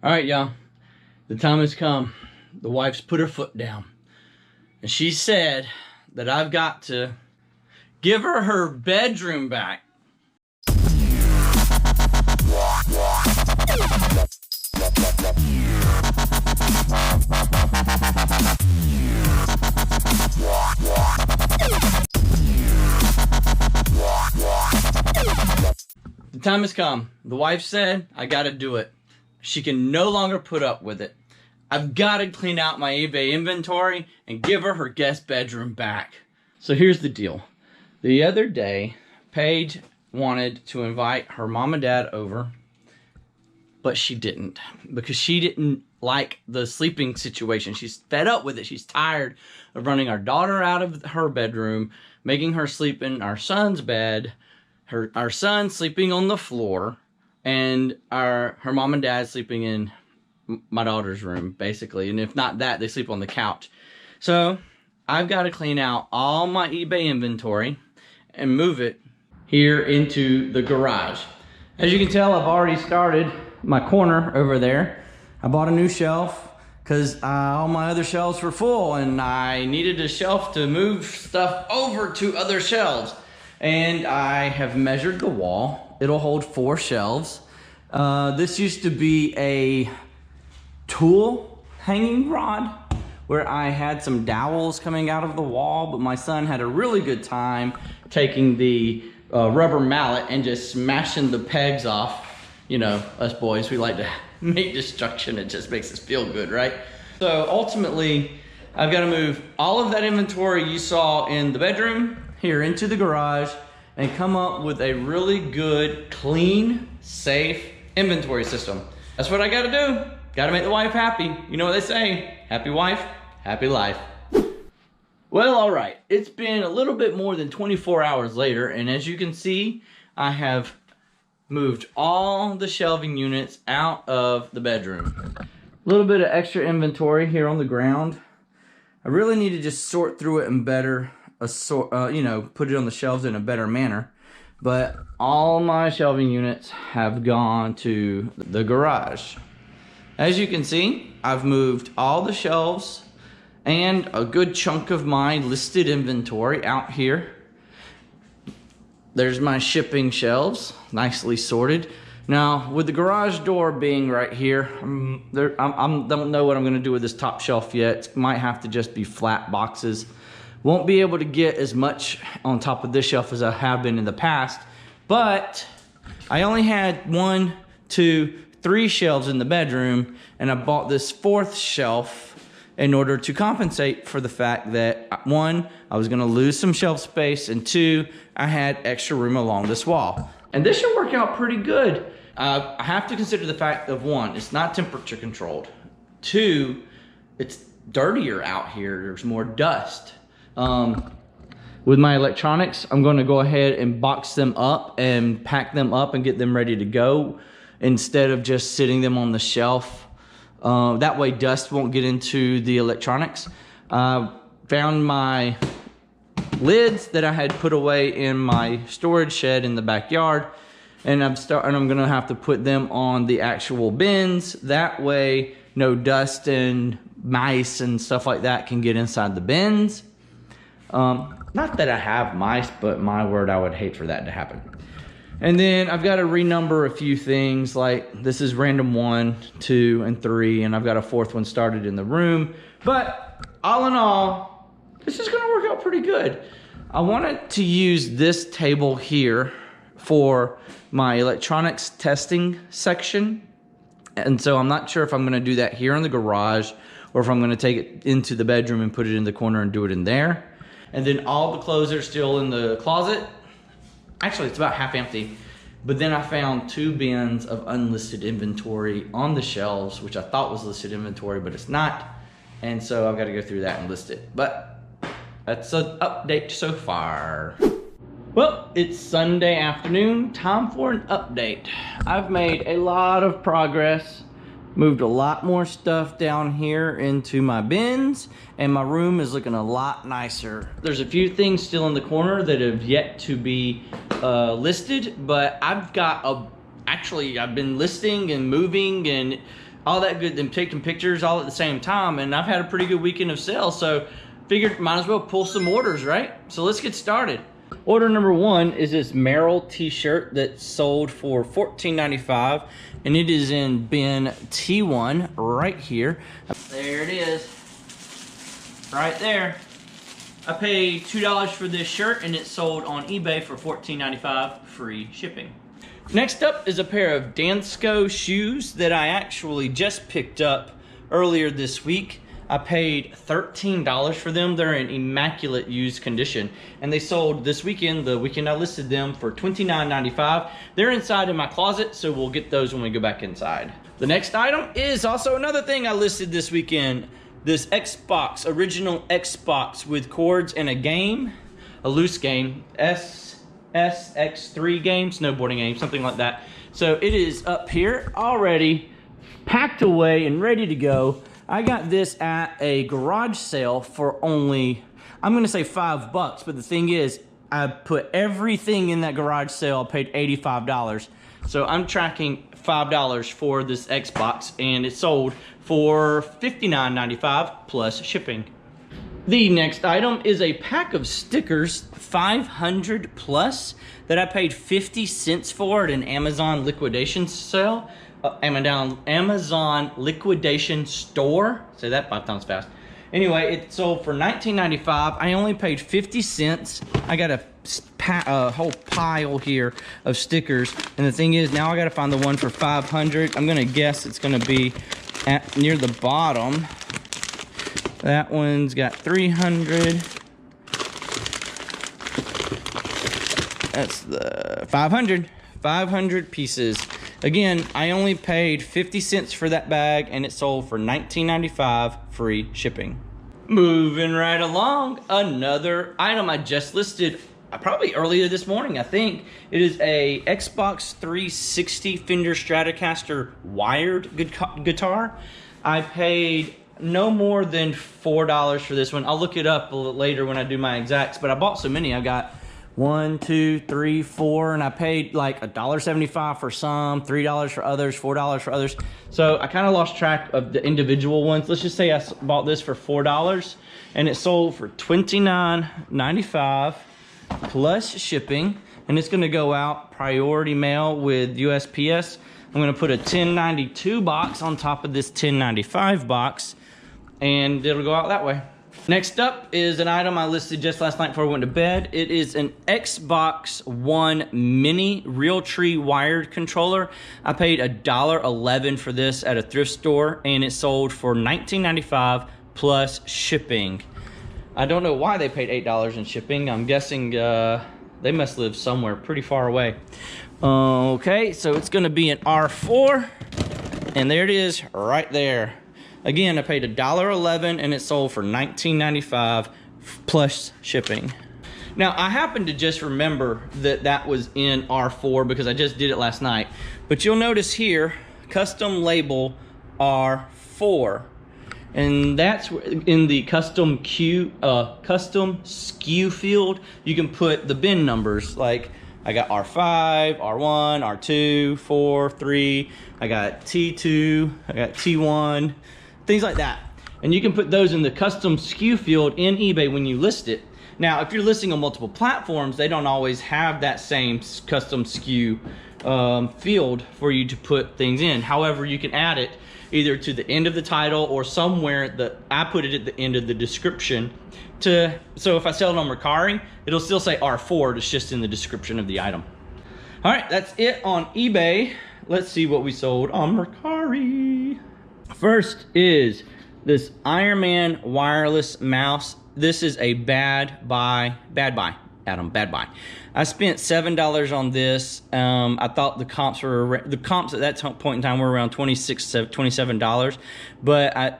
All right, y'all. The time has come. The wife's put her foot down. And she said that I've got to give her her bedroom back. The time has come. The wife said I gotta do it. She can no longer put up with it. I've got to clean out my eBay inventory and give her her guest bedroom back. So here's the deal. The other day, Paige wanted to invite her mom and dad over, but she didn't because she didn't like the sleeping situation. She's fed up with it. She's tired of running our daughter out of her bedroom, making her sleep in our son's bed, our son sleeping on the floor, and her mom and dad sleeping in my daughter's room, basically. And if not that, they sleep on the couch. So I've got to clean out all my eBay inventory and move it here into the garage. As you can tell, I've already started my corner over there. I bought a new shelf because all my other shelves were full and I needed a shelf to move stuff over to other shelves. And I have measured the wall. It'll hold 4 shelves. This used to be a tool hanging rod where I had some dowels coming out of the wall, but my son had a really good time taking the rubber mallet and just smashing the pegs off. You know, us boys, we like to make destruction. It just makes us feel good, right? So ultimately, I've got to move all of that inventory you saw in the bedroom here into the garage and come up with a really good, clean, safe inventory system. That's what I got to do. Got to make the wife happy. You know what they say, happy wife, happy life. Well, all right, it's been a little bit more than 24 hours later, and as you can see, I have moved all the shelving units out of the bedroom. A little bit of extra inventory here on the ground. I really need to just sort through it and better, you know, put it on the shelves in a better manner. But all my shelving units have gone to the garage. As you can see, I've moved all the shelves and a good chunk of my listed inventory out here. There's my shipping shelves, nicely sorted. Now, with the garage door being right here, I don't know what I'm gonna do with this top shelf yet. It might have to just be flat boxes. Won't be able to get as much on top of this shelf as I have been in the past, but I only had 1, 2, 3 shelves in the bedroom, and I bought this 4th shelf in order to compensate for the fact that 1, I was gonna lose some shelf space, and 2, I had extra room along this wall. And this should work out pretty good. I have to consider the fact of 1, it's not temperature controlled. 2, it's dirtier out here, there's more dust. With my electronics, I'm going to go ahead and box them up and pack them up and get them ready to go instead of just sitting them on the shelf. That way dust won't get into the electronics. Found my lids that I had put away in my storage shed in the backyard, and I'm going to have to put them on the actual bins. That way no dust and mice and stuff like that can get inside the bins. Not that I have mice, but my word, I would hate for that to happen. And then I've got to renumber a few things, like this is random 1, 2, and 3, and I've got a 4th one started in the room. But all in all, this is gonna work out pretty good. I wanted to use this table here for my electronics testing section. And so I'm not sure if I'm gonna do that here in the garage or if I'm gonna take it into the bedroom and put it in the corner and do it in there. And then all the clothes are still in the closet. Actually, it's about half empty. But then I found 2 bins of unlisted inventory on the shelves, which I thought was listed inventory, but it's not. And so I've got to go through that and list it. But that's an update so far. Well, it's Sunday afternoon, time for an update. I've made a lot of progress. Moved a lot more stuff down here into my bins, and my room is looking a lot nicer. There's a few things still in the corner that have yet to be listed, but I've got actually I've been listing and moving and all that good, them taking pictures all at the same time, and I've had a pretty good weekend of sales, so figured might as well pull some orders, right? So let's get started. Order number 1 is this Merrill t-shirt that sold for $14.95, and it is in bin T1 right here. There it is, right there. I paid $2 for this shirt, and it sold on eBay for $14.95, free shipping. Next up is a pair of Dansko shoes that I actually just picked up earlier this week. I paid $13 for them. They're in immaculate used condition, and they sold this weekend, the weekend I listed them, for $29.95. They're inside in my closet, so we'll get those when we go back inside. The next item is also another thing I listed this weekend. This Xbox, original Xbox with cords and a game, a loose game, SX3 game, snowboarding game, something like that. So it is up here already, packed away and ready to go. I got this at a garage sale for only, I'm gonna say $5, but the thing is, I put everything in that garage sale, I paid $85. So I'm tracking $5 for this Xbox, and it sold for $59.95 plus shipping. The next item is a pack of stickers, 500 plus, that I paid 50 cents for at an Amazon liquidation sale. Amazon liquidation store. Say that 5 times fast. Anyway, it sold for $19.95. I only paid 50 cents. I got a whole pile here of stickers, and the thing is, now I got to find the one for 500. I'm gonna guess it's gonna be at near the bottom. That one's got 300. That's the 500 pieces. Again, I only paid 50 cents for that bag, and it sold for $19.95, free shipping. Moving right along, another item I just listed probably earlier this morning, I think. It is a Xbox 360 Fender Stratocaster wired guitar. I paid no more than $4 for this one. I'll look it up a little later when I do my exacts, but I bought so many. I got 1, 2, 3, 4, and I paid like $1.75 for some, $3 for others, $4 for others. So I kind of lost track of the individual ones. Let's just say I bought this for $4, and it sold for $29.95 plus shipping, and it's gonna go out priority mail with USPS. I'm gonna put a 1092 box on top of this 1095 box, and it'll go out that way. Next up is an item I listed just last night before I went to bed. It is an Xbox One Mini Realtree wired controller. I paid $1.11 for this at a thrift store, and it sold for $19.95 plus shipping. I don't know why they paid $8 in shipping. I'm guessing they must live somewhere pretty far away. Okay, so it's gonna be an R4, and there it is right there. Again, I paid $1.11, and it sold for $19.95 plus shipping. Now, I happen to just remember that that was in R4 because I just did it last night. But you'll notice here, custom label R4. And that's in the custom SKU field. You can put the bin numbers, like I got R5, R1, R2, 4, 3. I got T2, I got T1. Things like that. And you can put those in the custom SKU field in eBay when you list it. Now, if you're listing on multiple platforms, they don't always have that same custom SKU field for you to put things in. However, you can add it either to the end of the title or somewhere that I put it at the end of the description. So if I sell it on Mercari, it'll still say R4, it's just in the description of the item. All right, that's it on eBay. Let's see what we sold on Mercari. First is this Iron Man wireless mouse. This is a bad buy, Adam, bad buy. I spent $7 on this. I thought the comps at that point in time were around $26, $27, but I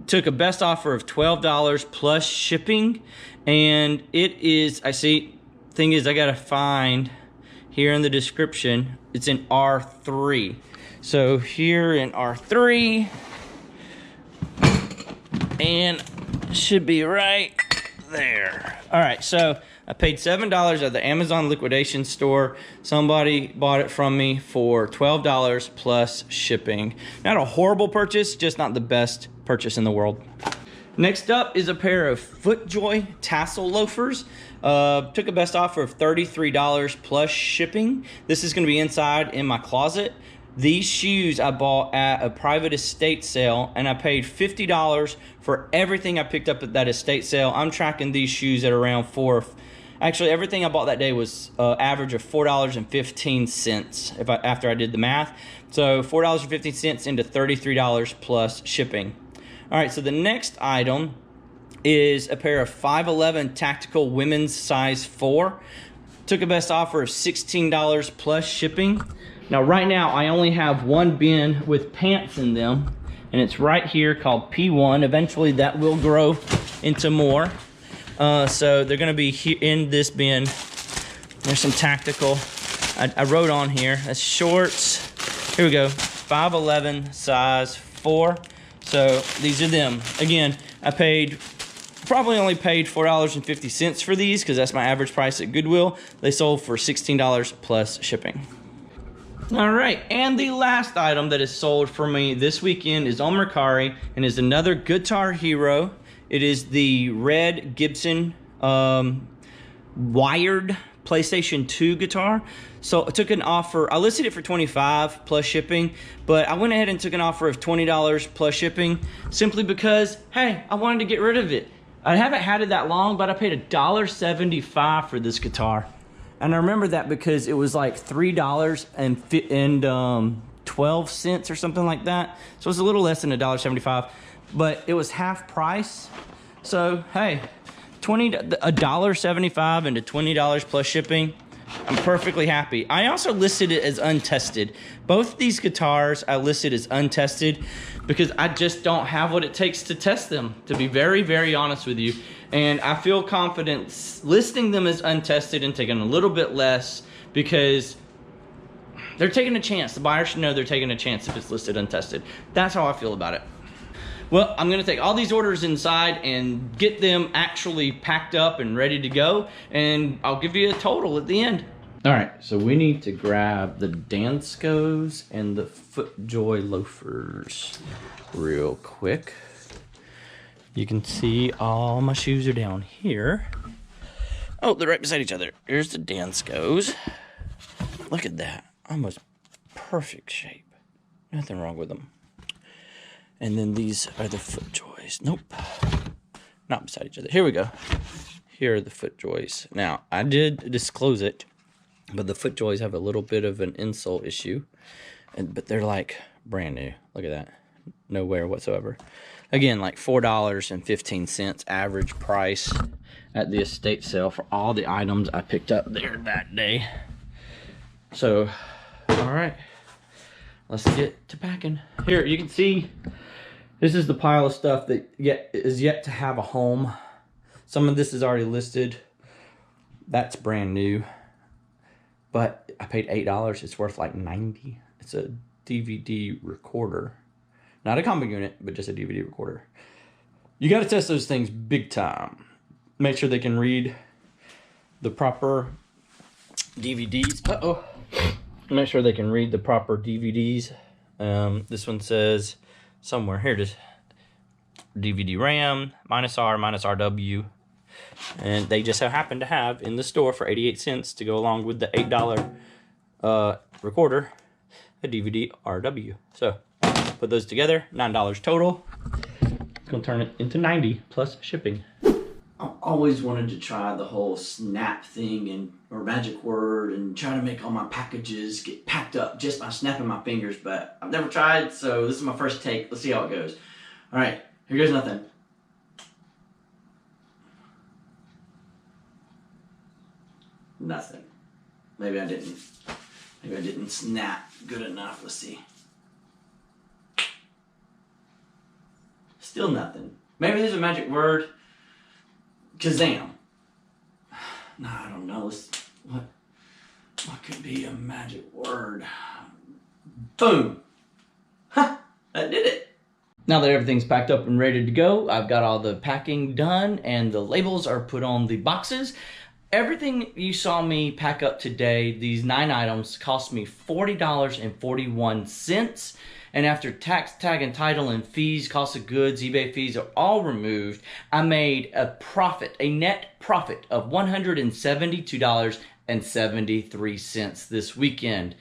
took a best offer of $12 plus shipping, and it is, thing is, I gotta find here in the description, it's in R3. So here in R3, and should be right there. All right, so I paid $7 at the Amazon liquidation store. Somebody bought it from me for $12 plus shipping. Not a horrible purchase, just not the best purchase in the world. Next up is a pair of Footjoy Tassel Loafers. Took a best offer of $33 plus shipping. This is gonna be inside in my closet. These shoes I bought at a private estate sale, and I paid $50 for everything I picked up at that estate sale. I'm tracking these shoes at around actually everything I bought that day was average of $4.15 after I did the math. So $4.15 into $33 plus shipping. All right, so the next item is a pair of 5'11" tactical women's size 4. Took a best offer of $16 plus shipping. Now right now I only have one bin with pants in them, and it's right here called P1. Eventually that will grow into more. So they're gonna be here in this bin. There's some tactical. I wrote on here, that's shorts. Here we go, 5'11" size 4. So these are them. Again, I probably only paid $4.50 for these because that's my average price at Goodwill. They sold for $16 plus shipping. All right, and the last item that is sold for me this weekend is on Mercari and is another Guitar Hero. It is the red Gibson wired PlayStation 2 guitar. So I took an offer, I listed it for $25 plus shipping, but I went ahead and took an offer of $20 plus shipping simply because, hey, I wanted to get rid of it. I haven't had it that long, but I paid $1.75 for this guitar. And I remember that because it was like $3.12 or something like that. So it was a little less than $1.75, but it was half price. So hey, $1.75 into $20 plus shipping. I'm perfectly happy. I also listed it as untested. Both these guitars I listed as untested because I just don't have what it takes to test them, to be very, very honest with you. And I feel confident listing them as untested and taking a little bit less because they're taking a chance. The buyer should know they're taking a chance if it's listed untested. That's how I feel about it. Well, I'm gonna take all these orders inside and get them actually packed up and ready to go, and I'll give you a total at the end. All right, so we need to grab the Danskos and the Footjoy Loafers real quick. You can see all my shoes are down here. Oh, they're right beside each other. Here's the Danskos. Look at that, almost perfect shape. Nothing wrong with them. And then these are the Footjoys. Nope, not beside each other. Here we go. Here are the Footjoys. Now, I did disclose it, but the Footjoys have a little bit of an insole issue, but they're like brand new. Look at that, no wear whatsoever. Again, like $4.15 average price at the estate sale for all the items I picked up there that day. So, all right, let's get to packing. Here, you can see this is the pile of stuff that is yet to have a home. Some of this is already listed. That's brand new, but I paid $8. It's worth like $90. It's a DVD recorder. Not a combo unit, but just a DVD recorder. You got to test those things big time. Make sure they can read the proper DVDs. Uh-oh. Make sure they can read the proper DVDs. This one says somewhere, here it is. DVD RAM, -R, -RW. And they just so happen to have in the store for 88 cents to go along with the $8 recorder, a DVD RW. So put those together, $9 total. It's gonna turn it into 90 plus shipping. I always wanted to try the whole snap thing or magic word and try to make all my packages get packed up just by snapping my fingers, but I've never tried, so this is my first take. Let's see how it goes. All right, here goes nothing. Nothing. Maybe I didn't snap good enough. Let's see. Still nothing. Maybe there's a magic word. Kazam. No, I don't know. What could be a magic word? Boom. Ha! That did it. Now that everything's packed up and ready to go, I've got all the packing done and the labels are put on the boxes. Everything you saw me pack up today, these 9 items, cost me $40.41. And after tax, tag, and title, and fees, cost of goods, eBay fees are all removed, I made a profit, a net profit of $172.73 this weekend.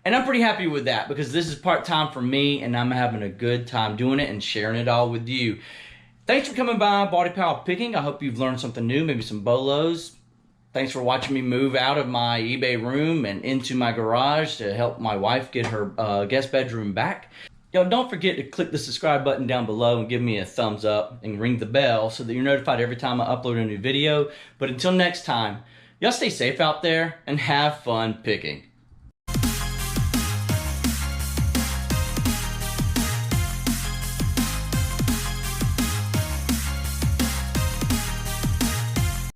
And I'm pretty happy with that because this is part-time for me and I'm having a good time doing it and sharing it all with you. Thanks for coming by BaldyPal Picking. I hope you've learned something new, maybe some bolos. Thanks for watching me move out of my eBay room and into my garage to help my wife get her guest bedroom back. Yo, don't forget to click the subscribe button down below and give me a thumbs up and ring the bell so that you're notified every time I upload a new video. But until next time, y'all stay safe out there and have fun picking.